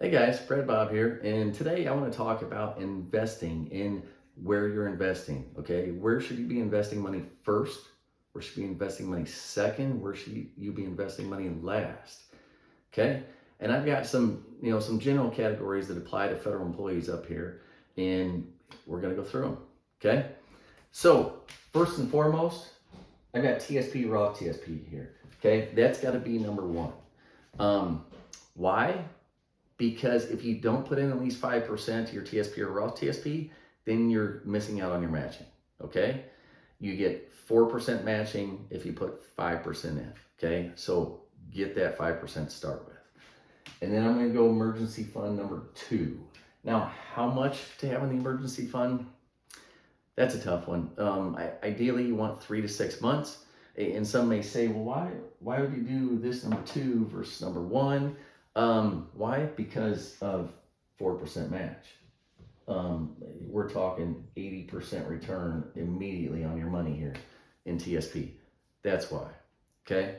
Hey guys, Fred Bob here, and today I want to talk about investing in where you're investing. Okay, where should you be investing money first? Where should you be investing money second? Where should you be investing money last? Okay, and I've got some general categories that apply to federal employees up here, and we're going to go through them. Okay, so first and foremost, I've got TSP, Roth TSP here. Okay, that's got to be number one. Why? Because if you don't put in at least 5% to your TSP or Roth TSP, then you're missing out on your matching, okay? You get 4% matching if you put 5% in, okay? So get that 5% to start with. And then I'm gonna go emergency fund number 2. Now, how much to have in the emergency fund? That's a tough one. Ideally, you want 3 to 6 months. And some may say, well, why would you do this number 2 versus number 1? Why? Because of 4% match. We're talking 80% return immediately on your money here in TSP. That's why. Okay.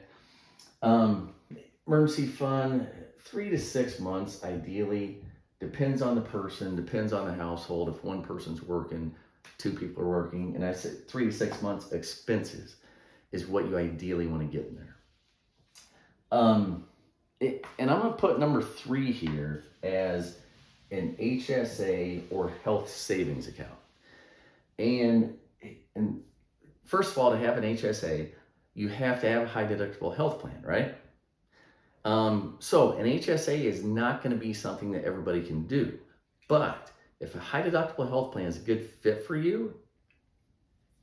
Emergency fund, 3 to 6 months ideally. Depends on the person, depends on the household. If one person's working, 2 people are working, and I said 3 to 6 months expenses is what you ideally want to get in there. And I'm going to put number 3 here as an HSA or health savings account. And first of all, to have an HSA, you have to have a high deductible health plan, right? So an HSA is not going to be something that everybody can do. But if a high deductible health plan is a good fit for you,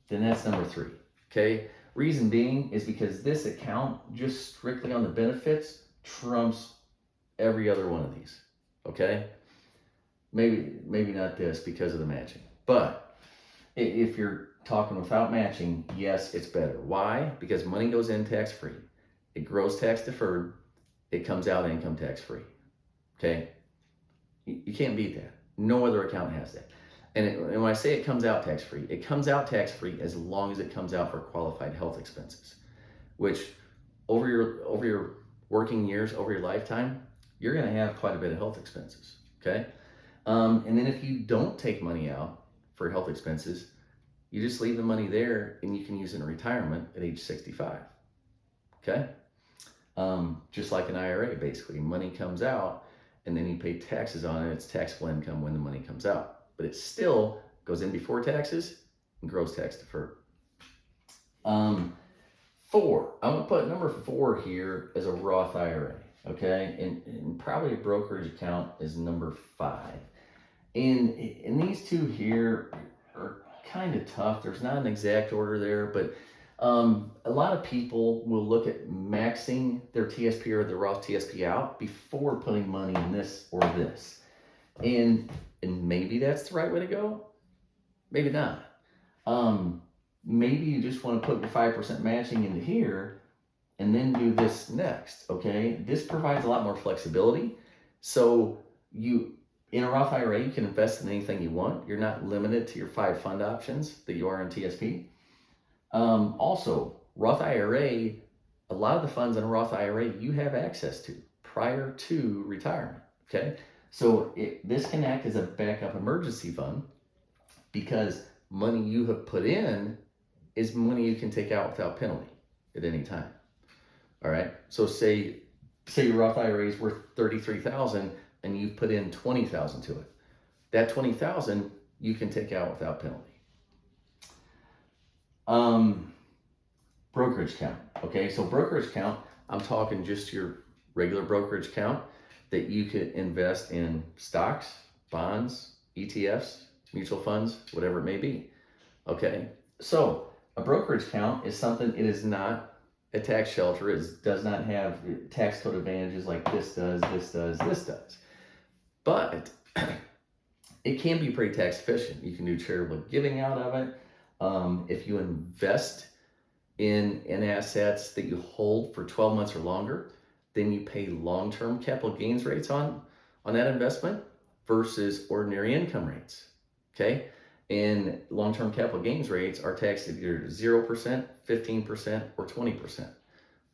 then that's number 3, okay? Reason being is because this account, just strictly on the benefits, trumps every other one of these, okay? Maybe not this because of the matching, but if you're talking without matching, yes, it's better. Why? Because money goes in tax-free. It grows tax deferred. It comes out income tax-free, okay? You can't beat that. No other account has that. And when I say it comes out tax-free, it comes out tax-free as long as it comes out for qualified health expenses, which over your working years, over your lifetime, you're going to have quite a bit of health expenses, okay? And then if you don't take money out for health expenses, you just leave the money there and you can use it in retirement at age 65, okay? Just like an IRA, basically. Money comes out and then you pay taxes on it. It's taxable income when the money comes out. But it still goes in before taxes and grows tax deferred. 4, I'm going to put number 4 here as a Roth IRA, okay? And probably a brokerage account is number 5. And these 2 here are kind of tough. There's not an exact order there, but a lot of people will look at maxing their TSP or the Roth TSP out before putting money in this or this. And maybe that's the right way to go. Maybe not. Maybe you just want to put your 5% matching into here and then do this next, okay? This provides a lot more flexibility. So in a Roth IRA, you can invest in anything you want. You're not limited to your 5 fund options that you are in TSP. Also, Roth IRA, a lot of the funds in a Roth IRA you have access to prior to retirement, okay? So this can act as a backup emergency fund because money you have put in is money you can take out without penalty at any time. All right. So say your Roth IRA is worth $33,000 and you've put in $20,000 to it. That $20,000 you can take out without penalty. Brokerage account. Okay. So brokerage account, I'm talking just your regular brokerage account that you could invest in stocks, bonds, ETFs, mutual funds, whatever it may be. Okay. So a brokerage account is something, it is not a tax shelter. It does not have tax code advantages like this does. But it can be pretty tax efficient. You can do charitable giving out of it. If you invest in assets that you hold for 12 months or longer, then you pay long-term capital gains rates on that investment versus ordinary income rates, okay? And long-term capital gains rates are taxed at either 0%, 15%, or 20%,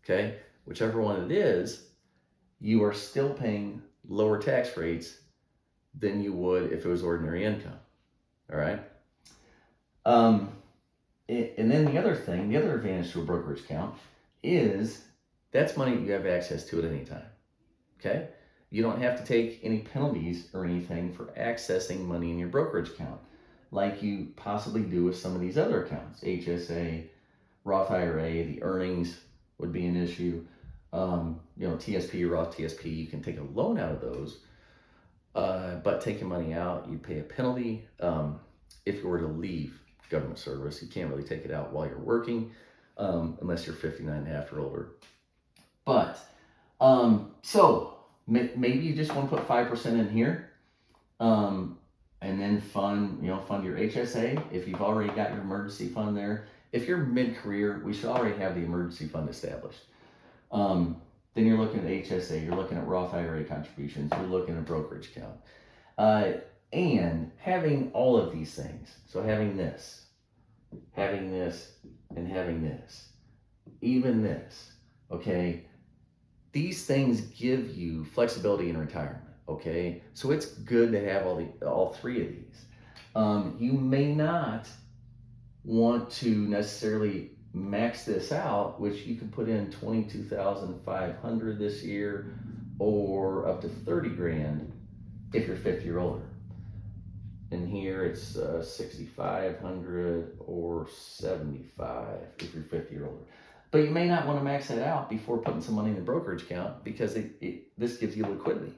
okay? Whichever one it is, you are still paying lower tax rates than you would if it was ordinary income. All right. And then the other advantage to a brokerage account is that's money you have access to at any time. Okay. You don't have to take any penalties or anything for accessing money in your brokerage account like you possibly do with some of these other accounts. HSA, Roth IRA, the earnings would be an issue. TSP or Roth TSP, you can take a loan out of those, but taking money out, you pay a penalty. If you were to leave government service, you can't really take it out while you're working, unless you're 59 and a half or older. But, so maybe you just want to put 5% in here, and then fund your HSA. If you've already got your emergency fund there, if you're mid-career, we should already have the emergency fund established. Then you're looking at HSA, you're looking at Roth IRA contributions, you're looking at a brokerage account. And having all of these things, so having this, and having this, even this, okay? These things give you flexibility in retirement, okay? So it's good to have all three of these. You may not want to necessarily max this out, which you can put in $22,500 this year or up to 30 grand if you're 50 or older. And here it's 6,500 or 75 if you're 50 or older. But you may not want to max that out before putting some money in the brokerage account, because this gives you liquidity,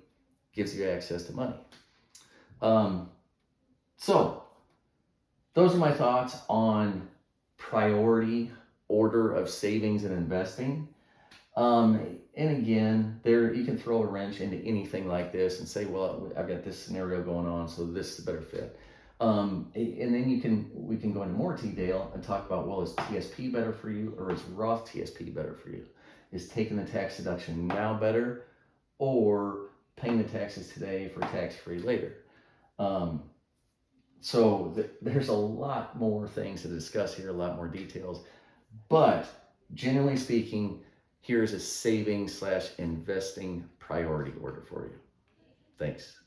gives you access to money. So those are my thoughts on priority order of savings and investing. And again, you can throw a wrench into anything like this and say, well, I've got this scenario going on, so this is a better fit. And then we can go into more detail and talk about, well, is TSP better for you, or is Roth TSP better for you? Is taking the tax deduction now better, or paying the taxes today for tax-free later? So there's a lot more things to discuss here, a lot more details, but generally speaking, here's a saving/investing priority order for you. Thanks.